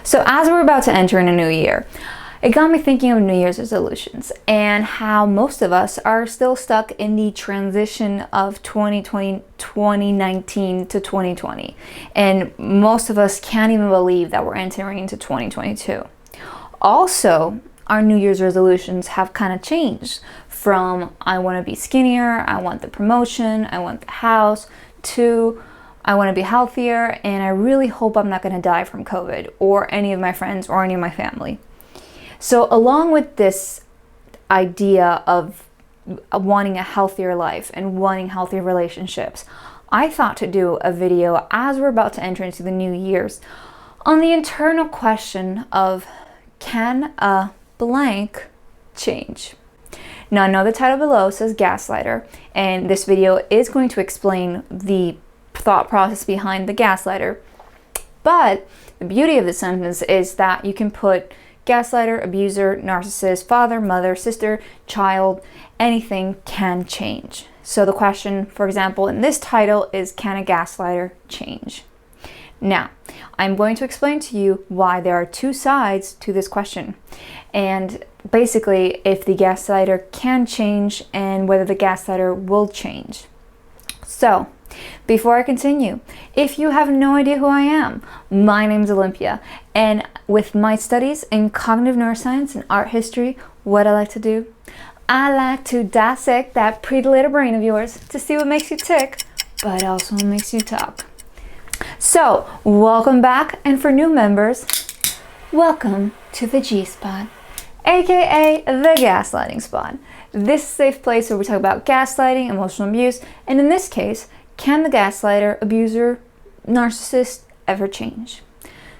So as we're about to enter in a new year, it got me thinking of New Year's resolutions and how most of us are still stuck in the transition of 2019 to 2020. And most of us can't even believe that we're entering into 2022. Also, our New Year's resolutions have kind of changed from I want to be skinnier, I want the promotion, I want the house, to I want to be healthier, and I really hope I'm not going to die from COVID or any of my friends or any of my family. So along with this idea of wanting a healthier life and wanting healthier relationships, I thought to do a video as we're about to enter into the new year's on the internal question of, can a blank change? Now I know the title below says Gaslighter, and this video is going to explain the thought process behind the gaslighter, but the beauty of the sentence is that you can put gaslighter, abuser, narcissist, father, mother, sister, child, anything can change. So the question, for example, in this title is, can a gaslighter change? Now, I'm going to explain to you why there are two sides to this question, and basically if the gaslighter can change and whether the gaslighter will change. So, before I continue, if you have no idea who I am, my name is Olympia, and with my studies in cognitive neuroscience and art history, what I like to do, I like to dissect that pretty little brain of yours to see what makes you tick, but also what makes you talk. So, welcome back, and for new members, welcome to the G-Spot, aka the gaslighting spot. This is a safe place where we talk about gaslighting, emotional abuse, and in this case, can the gaslighter, abuser, narcissist ever change?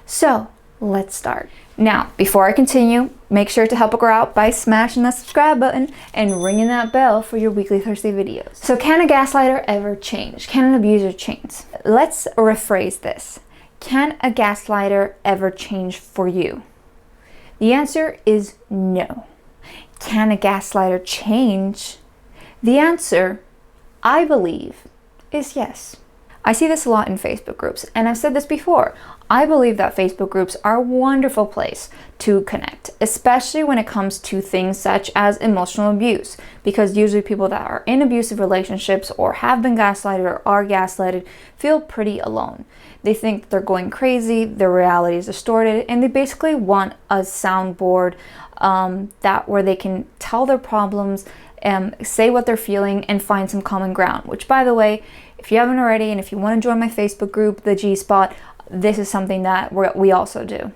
So, let's start. Now, before I continue, make sure to help a girl out by smashing that subscribe button and ringing that bell for your weekly Thursday videos. So, can a gaslighter ever change? Can an abuser change? Let's rephrase this. Can a gaslighter ever change for you? The answer is no. Can a gaslighter change? The answer, I believe, is yes. I see this a lot in Facebook groups, and I've said this before. I believe that Facebook groups are a wonderful place to connect, especially when it comes to things such as emotional abuse, because usually people that are in abusive relationships or have been gaslighted or are gaslighted feel pretty alone. They think they're going crazy, their reality is distorted, and they basically want a soundboard where they can tell their problems, say what they're feeling, and find some common ground. Which, by the way, if you haven't already, and if you want to join my Facebook group, the G-Spot, this is something that we also do.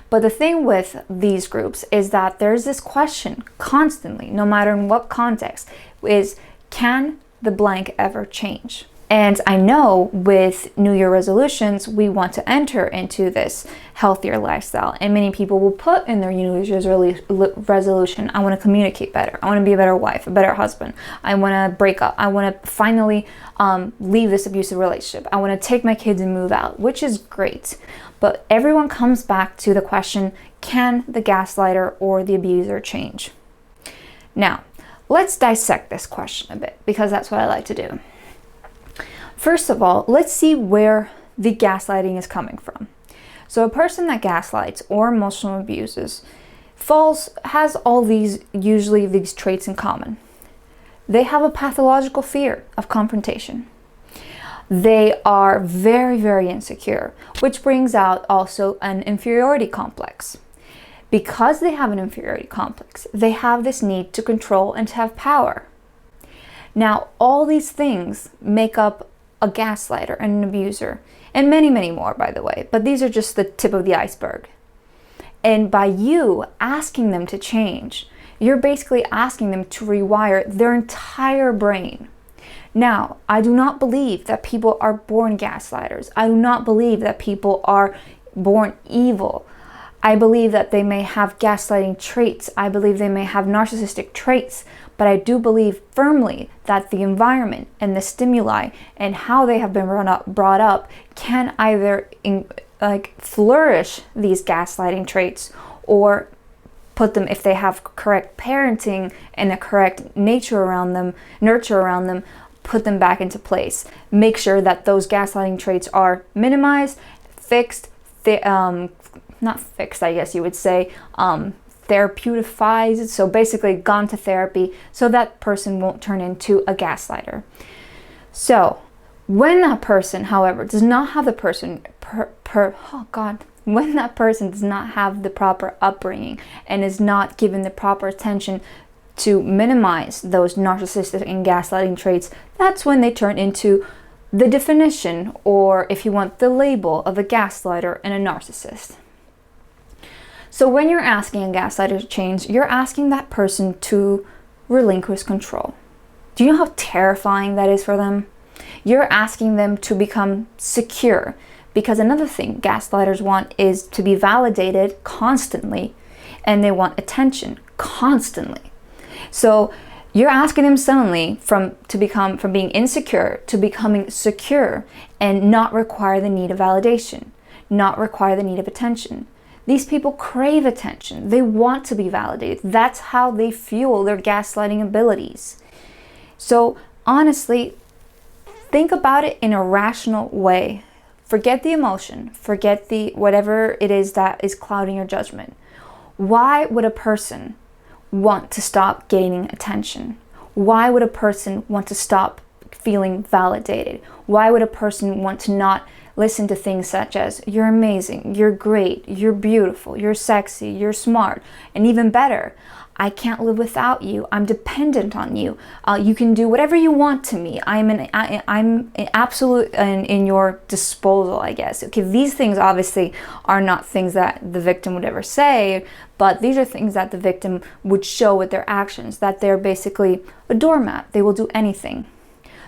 But the thing with these groups is that there's this question constantly, no matter in what context, is, can the blank ever change? And I know with New Year resolutions, we want to enter into this healthier lifestyle. And many people will put in their New Year's resolution, I want to communicate better. I want to be a better wife, a better husband. I want to break up. I want to finally leave this abusive relationship. I want to take my kids and move out, which is great. But everyone comes back to the question, can the gaslighter or the abuser change? Now, let's dissect this question a bit, because that's what I like to do. First of all, let's see where the gaslighting is coming from. So a person that gaslights or emotional abuses has usually these traits in common. They have a pathological fear of confrontation. They are very, very insecure, which brings out also an inferiority complex. Because they have an inferiority complex, they have this need to control and to have power. Now, all these things make up a gaslighter and an abuser, and many, many more, by the way, but these are just the tip of the iceberg. And by you asking them to change, you're basically asking them to rewire their entire brain. Now, I do not believe that people are born gaslighters. I do not believe that people are born evil. I believe that they may have gaslighting traits. I believe they may have narcissistic traits, but I do believe firmly that the environment and the stimuli and how they have been brought up can either flourish these gaslighting traits or put them, if they have correct parenting and the correct nurture around them, put them back into place. Make sure that those gaslighting traits are minimized, fixed, not fixed, I guess you would say, therapeutized, so basically gone to therapy, so that person won't turn into a gaslighter. So when that person, however, does not have the when that person does not have the proper upbringing and is not given the proper attention to minimize those narcissistic and gaslighting traits, that's when they turn into the definition, or if you want, the label of a gaslighter and a narcissist. So when you're asking a gaslighter to change, you're asking that person to relinquish control. Do you know how terrifying that is for them? You're asking them to become secure, because another thing gaslighters want is to be validated constantly, and they want attention constantly. So you're asking them suddenly from being insecure to becoming secure, and not require the need of validation, not require the need of attention. These people crave attention. They want to be validated. That's how they fuel their gaslighting abilities. So honestly, think about it in a rational way. Forget the emotion. Forget the whatever it is that is clouding your judgment. Why would a person want to stop gaining attention? Why would a person want to stop feeling validated? Why would a person want to not listen to things such as, you're amazing, you're great, you're beautiful, you're sexy, you're smart, and even better, I can't live without you, I'm dependent on you, you can do whatever you want to me, I'm absolute in your disposal, I guess. Okay, these things obviously are not things that the victim would ever say, but these are things that the victim would show with their actions, that they're basically a doormat, they will do anything.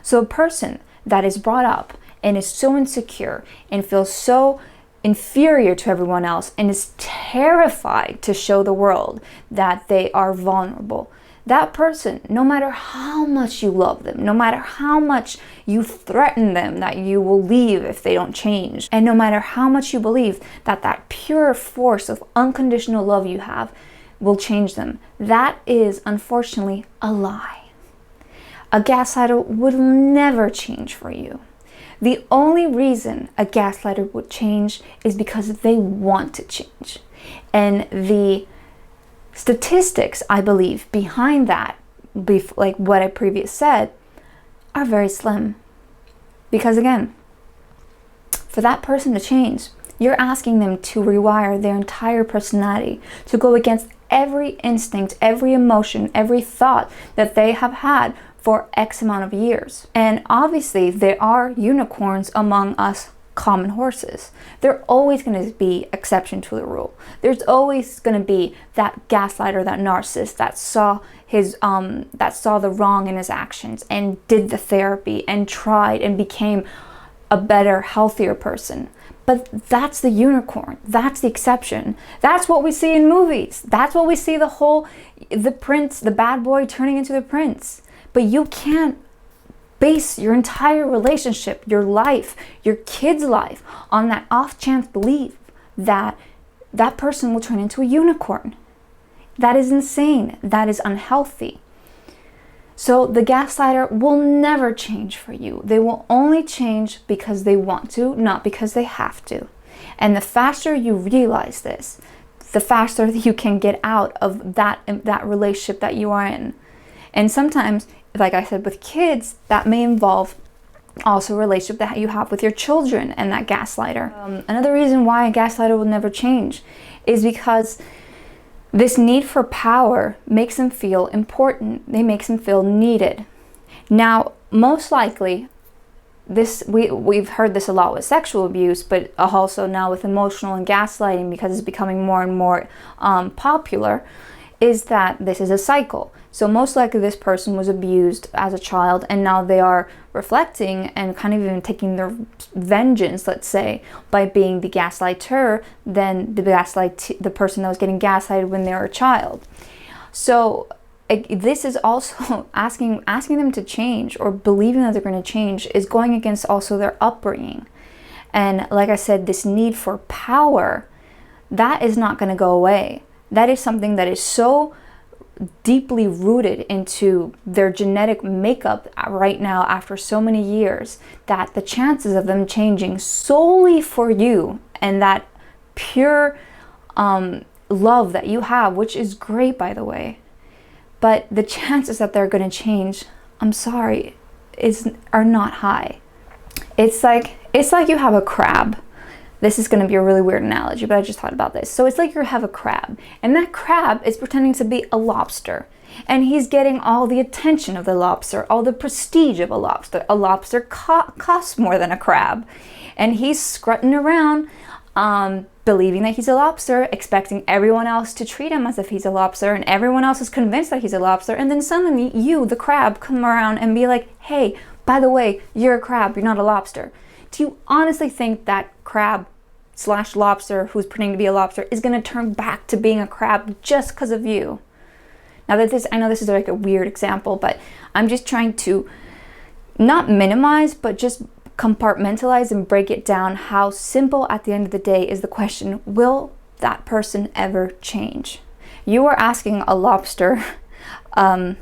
So a person that is brought up and is so insecure and feels so inferior to everyone else and is terrified to show the world that they are vulnerable, that person, no matter how much you love them, no matter how much you threaten them that you will leave if they don't change, and no matter how much you believe that that pure force of unconditional love you have will change them, that is unfortunately a lie. A gaslighter would never change for you. The only reason a gaslighter would change is because they want to change. And the statistics, I believe, behind that, like what I previously said, are very slim. Because again, for that person to change, you're asking them to rewire their entire personality, to go against every instinct, every emotion, every thought that they have had for X amount of years. And obviously there are unicorns among us common horses. There are always going to be exception to the rule. There's always going to be that gaslighter, that narcissist that saw the wrong in his actions and did the therapy and tried and became a better, healthier person. But that's the unicorn. That's the exception. That's what we see in movies. That's what we see, the prince, the bad boy turning into the prince. But you can't base your entire relationship, your life, your kid's life on that off chance belief that that person will turn into a unicorn. That is insane. That is unhealthy. So the gaslighter will never change for you. They will only change because they want to, not because they have to. And the faster you realize this, the faster you can get out of that relationship that you are in. And sometimes, like I said, with kids, that may involve also a relationship that you have with your children and that gaslighter. Another reason why a gaslighter will never change is because this need for power makes them feel important. They makes them feel needed. Now, most likely, we've heard this a lot with sexual abuse, but also now with emotional and gaslighting, because it's becoming more and more popular, is that this is a cycle. So most likely this person was abused as a child, and now they are reflecting and kind of even taking their vengeance, let's say, by being the gaslighter than the person that was getting gaslighted when they were a child. So this is also asking them to change, or believing that they're going to change, is going against also their upbringing. And like I said, this need for power, that is not going to go away. That is something that is so deeply rooted into their genetic makeup right now after so many years, that the chances of them changing solely for you and that pure love that you have, which is great, by the way, but the chances that they're going to change, I'm sorry, are not high. It's like you have a crab. This is going to be a really weird analogy, but I just thought about this. So it's like you have a crab, and that crab is pretending to be a lobster, and he's getting all the attention of the lobster, all the prestige of a lobster. A lobster costs more than a crab, and he's strutting around, believing that he's a lobster, expecting everyone else to treat him as if he's a lobster, and everyone else is convinced that he's a lobster, and then suddenly you, the crab, come around and be like, hey, by the way, you're a crab, you're not a lobster. Do you honestly think that crab / lobster who's pretending to be a lobster is going to turn back to being a crab just because of you? Now that I know this is like a weird example, but I'm just trying to not minimize, but just compartmentalize and break it down how simple at the end of the day is the question, will that person ever change? You are asking a lobster, a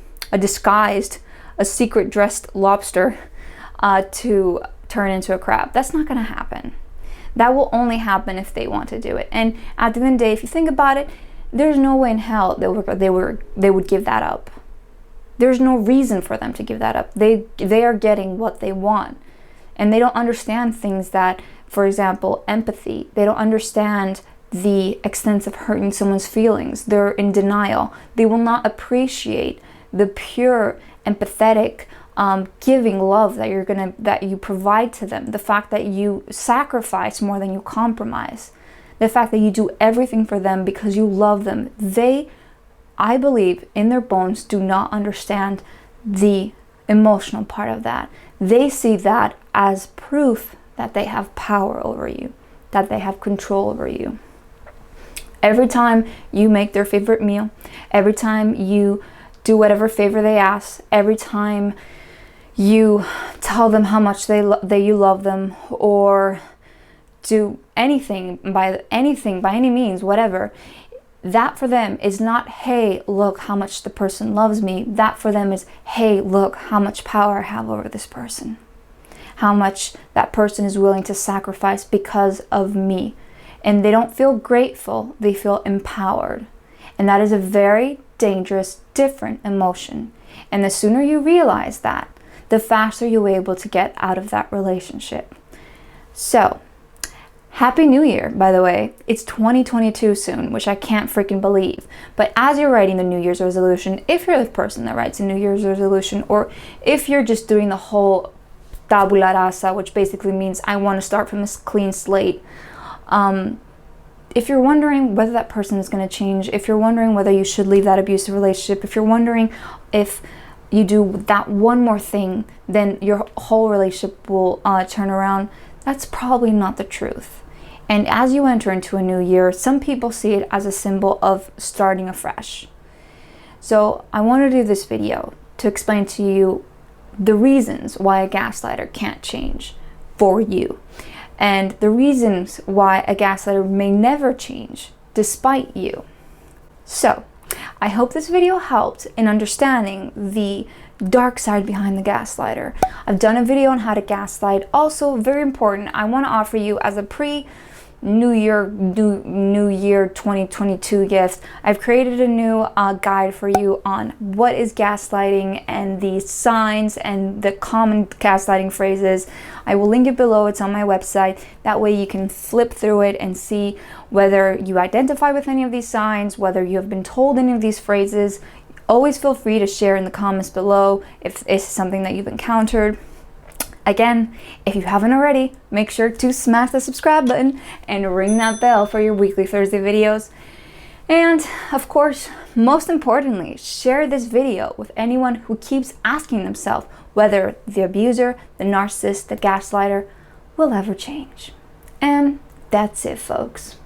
secret dressed lobster, to turn into a crab. That's not going to happen. That will only happen if they want to do it. And at the end of the day, if you think about it, there's no way in hell they would give that up. There's no reason for them to give that up. They are getting what they want. And they don't understand things that, for example, empathy. They don't understand the extent of hurting someone's feelings. They're in denial. They will not appreciate the pure, empathetic, giving love that you provide to them. The fact that you sacrifice more than you compromise. The fact that you do everything for them because you love them. They, I believe, in their bones, do not understand the emotional part of that. They see that as proof that they have power over you, that they have control over you. Every time you make their favorite meal, every time you do whatever favor they ask, every time you tell them how much that you love them, or do anything by any means, whatever, that for them is not, hey, look how much the person loves me. That for them is, hey, look how much power I have over this person. How much that person is willing to sacrifice because of me. And they don't feel grateful, they feel empowered. And that is a very dangerous, different emotion. And the sooner you realize that, the faster you'll be able to get out of that relationship. So, Happy New Year, by the way. It's 2022 soon, which I can't freaking believe. But as you're writing the New Year's resolution, if you're the person that writes a New Year's resolution, or if you're just doing the whole tabula rasa, which basically means I want to start from a clean slate, if you're wondering whether that person is going to change, if you're wondering whether you should leave that abusive relationship, if you're wondering if you do that one more thing, then your whole relationship will turn around, that's probably not the truth. And as you enter into a new year, some people see it as a symbol of starting afresh. So I want to do this video to explain to you the reasons why a gaslighter can't change for you, and the reasons why a gaslighter may never change despite you. So I hope this video helped in understanding the dark side behind the gaslighter. I've done a video on how to gaslight. Also, very important, I want to offer you as a New Year 2022 gift, I've created a new guide for you on what is gaslighting and the signs and the common gaslighting phrases. I will link it below. It's on my website. That way you can flip through it and see whether you identify with any of these signs, whether you have been told any of these phrases. Always feel free to share in the comments below if it's something that you've encountered. Again, if you haven't already, make sure to smash the subscribe button and ring that bell for your weekly Thursday videos. And of course, most importantly, share this video with anyone who keeps asking themselves whether the abuser, the narcissist, the gaslighter will ever change. And that's it, folks.